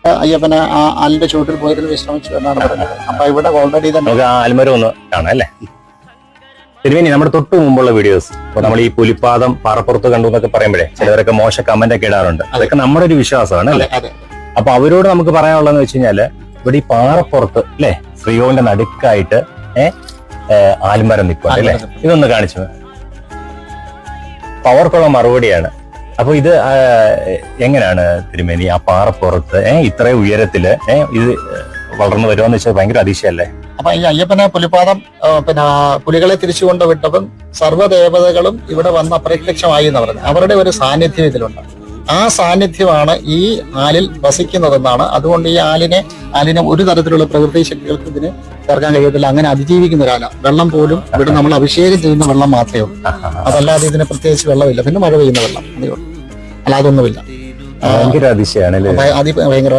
അയ്യപ്പനെ ആ ആലിന്റെ ചുവട്ടിൽ പോയിരുന്നു വിശ്രമിച്ചു എന്നാണ് പറഞ്ഞത്. അപ്പൊ ഇവിടെ ഓൾറെഡി തന്നെ നമുക്ക് ആ ആൽമരം ഒന്ന് കാണാം അല്ലേ. തിരുമേനി, നമ്മുടെ തൊട്ട് മുമ്പുള്ള വീഡിയോസ് ഇപ്പൊ നമ്മൾ ഈ പുലിപ്പാദം പാറപ്പുറത്ത് കണ്ടു എന്നൊക്കെ പറയുമ്പോഴേ ചിലവരൊക്കെ മോശ കമന്റ് ഒക്കെ ഇടാറുണ്ട്. അതൊക്കെ നമ്മുടെ ഒരു വിശ്വാസമാണ് അല്ലെ. അപ്പൊ അവരോട് നമുക്ക് പറയാനുള്ളതെന്ന് വെച്ച് കഴിഞ്ഞാല് ഇവിടെ ഈ പാറപ്പുറത്ത് അല്ലെ ശ്രീകോവിലിന്റെ നടുക്കായിട്ട് ആൽമരം നിൽക്കുക അല്ലെ. ഇതൊന്ന് കാണിച്ചു. പവർക്കുള്ള മറുപടിയാണ്. അപ്പൊ ഇത് എങ്ങനെയാണ് തിരുമേനി ആ പാറപ്പുറത്ത് ഇത്രയും ഉയരത്തില് ഇത് വളർന്നു വരുവാന്ന് വെച്ചാൽ ഭയങ്കര അതിശയല്ലേ. അപ്പൊ ഈ അയ്യപ്പനെ പുലിപ്പാദം പുലികളെ തിരിച്ചുകൊണ്ട് വിട്ടപ്പം സർവ്വദേവതകളും ഇവിടെ വന്ന് അപ്രത്യക്ഷമായി എന്ന് പറഞ്ഞു. അവരുടെ ഒരു സാന്നിധ്യം ഇതിലുണ്ട്. ആ സാന്നിധ്യമാണ് ഈ ആലിൽ വസിക്കുന്നതെന്നാണ്. അതുകൊണ്ട് ഈ ആലിനെ ഒരു തരത്തിലുള്ള പ്രകൃതി ശക്തികൾക്ക് ഇതിന് ചേർക്കാൻ കഴിയത്തില്ല. അങ്ങനെ അതിജീവിക്കുന്ന ഒരാല. വെള്ളം പോലും ഇവിടെ നമ്മൾ അഭിഷേകം ചെയ്യുന്ന വെള്ളം മാത്രമേ ഉള്ളൂ. അതല്ലാതെ ഇതിന് പ്രത്യേകിച്ച് വെള്ളമില്ല. പിന്നെ മഴ പെയ്യുന്ന വെള്ളം അതേ ഉള്ളൂ, അല്ലാതൊന്നുമില്ല. ഭയങ്കര അതിശയാണ് ഭയങ്കരമായിട്ട്